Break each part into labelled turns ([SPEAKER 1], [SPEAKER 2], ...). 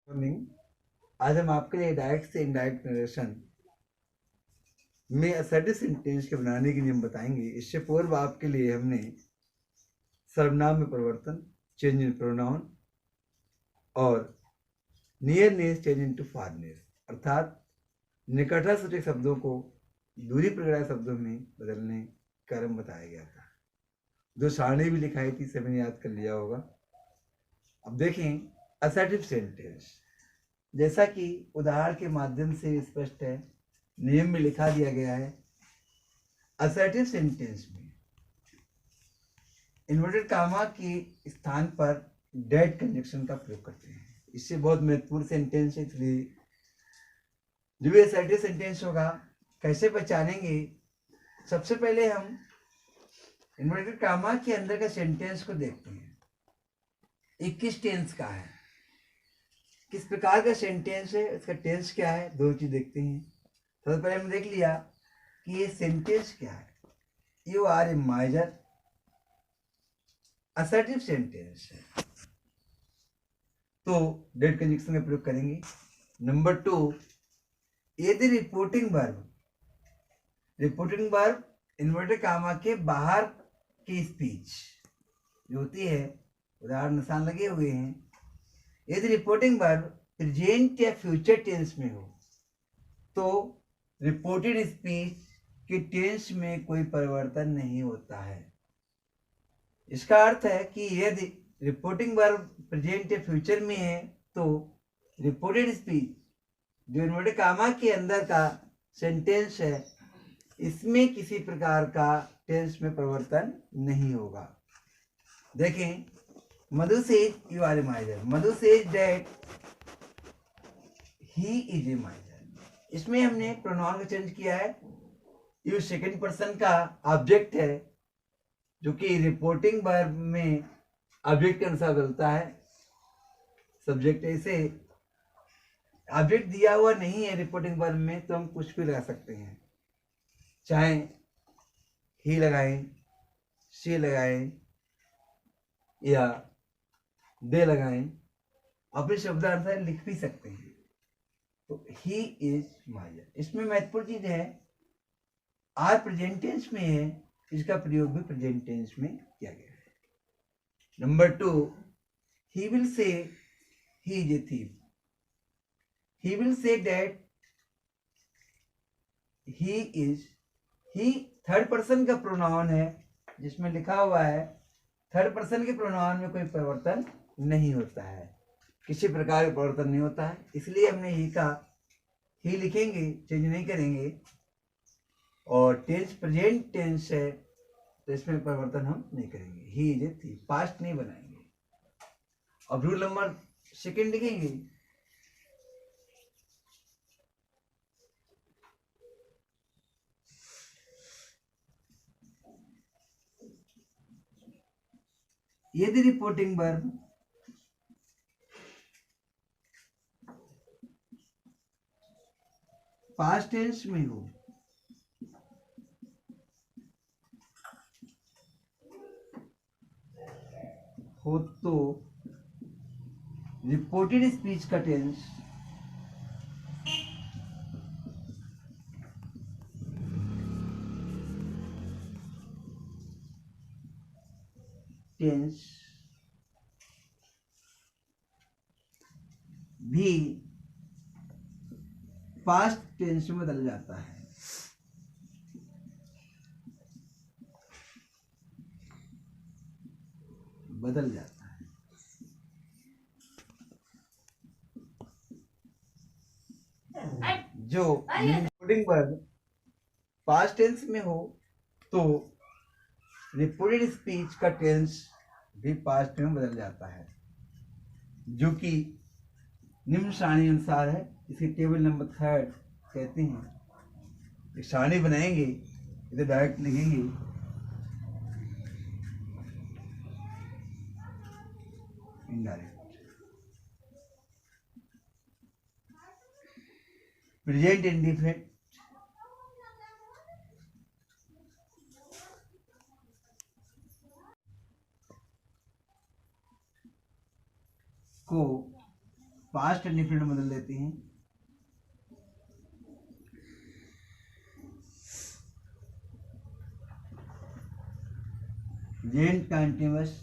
[SPEAKER 1] Morning. आज हम आपके लिए डायरेक्ट से इनडायरेक्ट नरेशन में असर्टिव सेंटेंस के बनाने के नियम बताएंगे। इससे पूर्व आपके लिए हमने सर्वनाम में परिवर्तन, चेंज इन प्रोनाउन और नियरनेस चेंज इनटू फारनेस, अर्थात निकटता सूचक शब्दों को दूरी प्रगढ़ शब्दों में बदलने का क्रम बताया गया था। जो सारणी भी लिखाई थी सभी याद कर लिया होगा। अब देखें असर्टिव सेंटेंस, जैसा कि उदाहरण के माध्यम से स्पष्ट है, नियम में लिखा दिया गया है। असर्टिव सेंटेंस में इन्वर्टेड कामा के स्थान पर डेट कंजक्शन का प्रयोग करते हैं। इससे बहुत महत्वपूर्ण सेंटेंस है, इसलिए जो भी असर्टिव सेंटेंस होगा कैसे पहचानेंगे। सबसे पहले हम इन्वर्टेड कामा के अंदर का सेंटेंस को देखते हैं। 21 टेंस का है, किस प्रकार का सेंटेंस है, इसका टेंस क्या है, दो चीज देखते हैं। सबसे पहले हमने देख लिया कि ये सेंटेंस क्या है। You are a miser, assertive sentence है, तो डेट कंजक्शन का प्रयोग करेंगे। नंबर 2, यदि रिपोर्टिंग वर्ब इन्वर्टेड कामा के बाहर की स्पीच जो होती है, उदाहरण निशान लगे हुए हैं, यदि रिपोर्टिंग वर्ब प्रेजेंट या फ्यूचर टेंस में हो तो रिपोर्टेड स्पीच के टेंस में कोई परिवर्तन नहीं होता है। इसका अर्थ है कि यदि रिपोर्टिंग वर्ब प्रेजेंट या फ्यूचर में है तो रिपोर्टेड स्पीच जो इन्वर्टेड कामा के अंदर का सेंटेंस है, इसमें किसी प्रकार का टेंस में परिवर्तन नहीं होगा। देखें, Madhu says you are a miser, Madhu says that he is a miser. इसमें हमने प्रोनाउन का चेंज किया है। यू सेकंड पर्सन का ऑब्जेक्ट है, जो कि रिपोर्टिंग वर्ब में ऑब्जेक्ट के अनुसार बदलता है। सब्जेक्ट ऐसे ऑब्जेक्ट दिया हुआ नहीं है रिपोर्टिंग वर्ब में, तो हम कुछ भी लगा सकते हैं, चाहे ही लगाएं, शी लगाएं या दे लगाएं, अपने शब्दानुसार लिख भी सकते हैं। तो ही इज माइजर, इसमें महत्वपूर्ण चीज है आर प्रेजेंट टेंस में है, इसका प्रयोग भी प्रेजेंट टेंस में किया गया है। Number 2, he will say he is a thief, he will say that he is, he third person का प्रोनाउन है, जिसमें लिखा हुआ है थर्ड पर्सन के प्रोनाउन में कोई परिवर्तन नहीं होता है, किसी प्रकार का परिवर्तन नहीं होता है, इसलिए हमने ही का ही लिखेंगे, चेंज नहीं करेंगे। और टेंस प्रेजेंट टेंस है तो इसमें परिवर्तन हम नहीं करेंगे, ही इज ए थीफ, पास्ट नहीं बनाएंगे। अब रूल नंबर 2 लिखेंगे, यदि रिपोर्टिंग वर्ब पास्ट टेंस में हो तो रिपोर्टेड स्पीच का टेंस भी पास्ट टेंस में बदल जाता है। बदल जाता है। जो रिपोर्टिंग वर्ब पास्ट टेंस में हो तो रिपोर्टेड स्पीच का टेंस भी पास्ट में बदल जाता है, जो कि निम्न सारणी अनुसार है। इसे टेबल नंबर 3 कहते हैं। एक सारणी बनाएंगे, इसे डायरेक्ट लिखेंगे, इनडायरेक्ट। प्रेजेंट इंडिफिनिट को पास्ट इंडिफिनिट में बदल देते हैं। Present continuous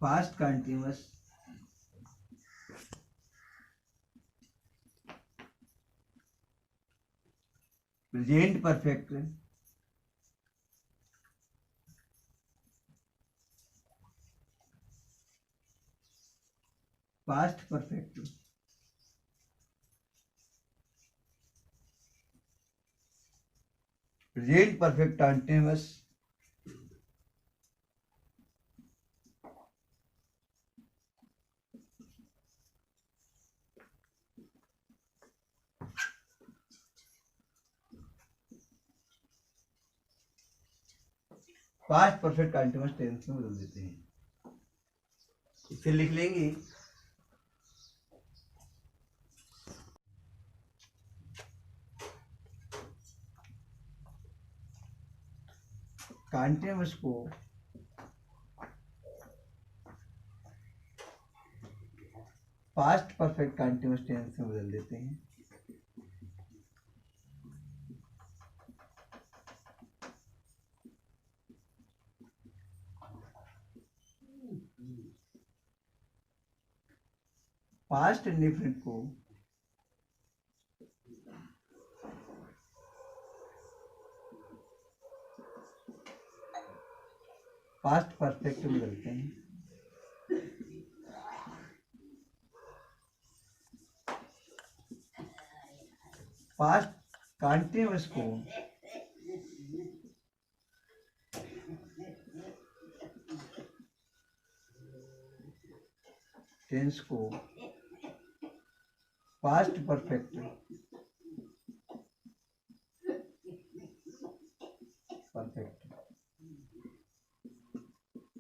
[SPEAKER 1] past continuous present perfect past perfect present perfect continuous past perfect continuous tense में बदल देते हैं। इसे लिख लेंगे कंटीन्यूअस को पास्ट परफेक्ट कंटीन्यूअस टेंस में बदल देते हैं। पास्ट इंडिफिनिट को पास्ट परफेक्ट में बदलते हैं। पास्ट कंटीन्यूअस को टेंस को पास्ट परफेक्ट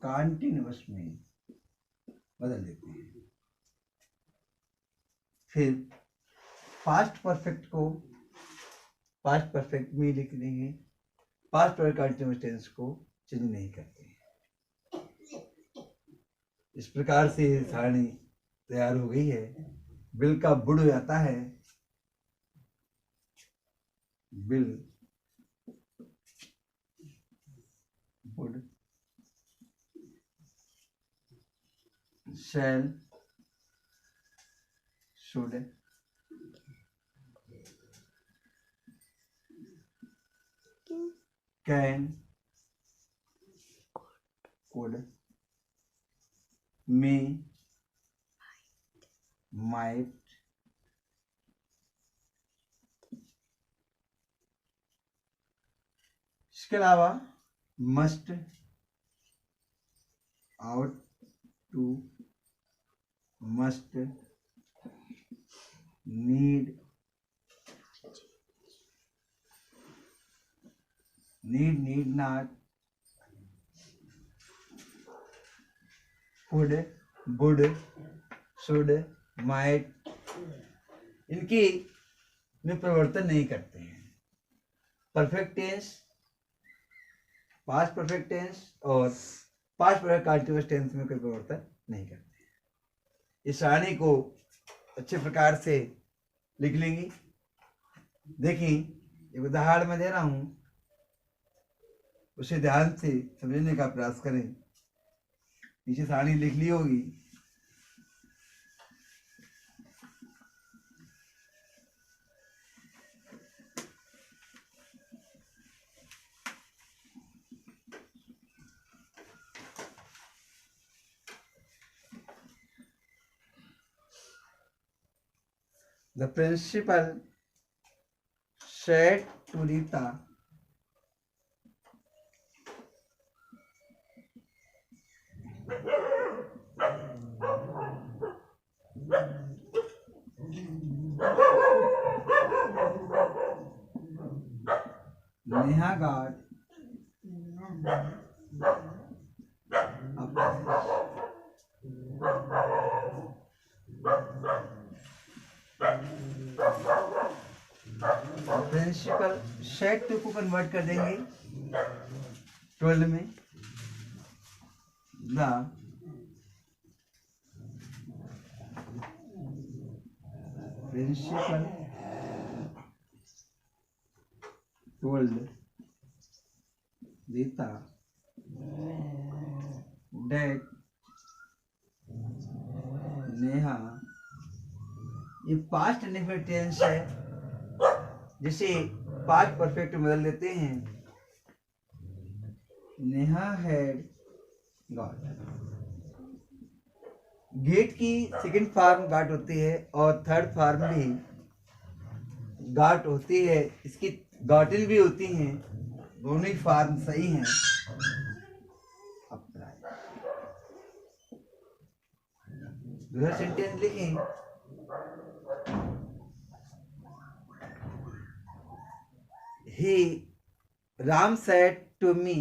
[SPEAKER 1] कंटीन्यूअस में बदल देते हैं। फिर पास्ट परफेक्ट को पास्ट परफेक्ट में लिख देंगे। पास्ट परफेक्ट कंटीन्यूअस टेंस को चेंज नहीं करते हैं। इस प्रकार से सारणी तैयार हो गई है। बिल का बुड़ हो जाता है, बिल बुड़ shall should can could may might इसके अलावा must ought to must need not could would should might इनकी में परिवर्तन नहीं करते हैं। Perfect tense, past perfect tense और पास्ट परफेक्ट कंटीन्यूअस टेंस में कोई परिवर्तन नहीं करते। इस सारणी को अच्छे प्रकार से लिख लेंगे। देखिए एक उदाहरण मैं दे रहा हूं, उसे ध्यान से समझने का प्रयास करें। नीचे सारणी लिख ली होगी। The principal said to Rita, Neha got principal said को कन्वर्ट कर देंगे 12 में the principal told Rita that Neha, ये पास्ट इंडेफिनिट टेंस है जिसे पास्ट परफेक्ट में बदल देते हैं। नेहा हैड गॉट, गेट की सेकंड फॉर्म गाट होती है और थर्ड फॉर्म भी गाट होती है, इसकी गॉटिल भी होती हैं, दोनों ही फॉर्म सही हैं। दूसरा सेंटेंस लिखें, he Ram said to me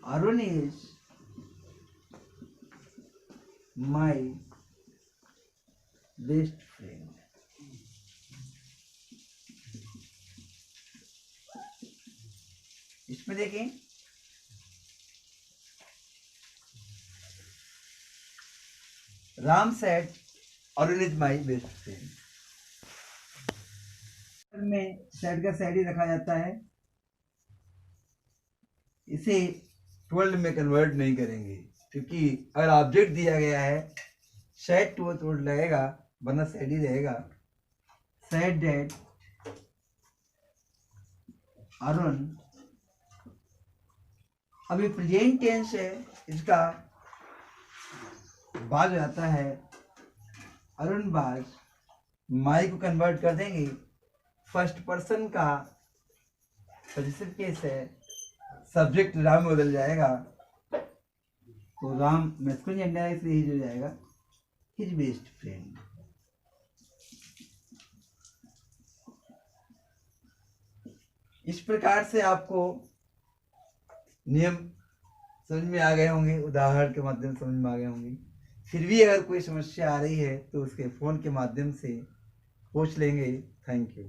[SPEAKER 1] Arun is my best friend. इसमें देखें, Ram said Arun is my best friend में सेड का सेड ही रखा जाता है, इसे 12 में कन्वर्ट नहीं करेंगे क्योंकि अगर ऑब्जेक्ट दिया गया है सेड टू तो लगेगा, वरना सेड ही रहेगा। सेड डेट अरुण, अभी प्रेजेंट टेंस है, इसका बाद आता है अरुण बाज, माई को कन्वर्ट कर देंगे, फर्स्ट पर्सन का पॉजिटिव केस है, सब्जेक्ट राम में बदल जाएगा, तो राम मैस्कुलिन जेंडर है इसलिए ही हो जाएगा हिज बेस्ट फ्रेंड। इस प्रकार से आपको नियम समझ में आ गए होंगे, उदाहरण के माध्यम से समझ में आ गए होंगे। फिर भी अगर कोई समस्या आ रही है तो उसके फ़ोन के माध्यम से पूछ लेंगे। Thank you.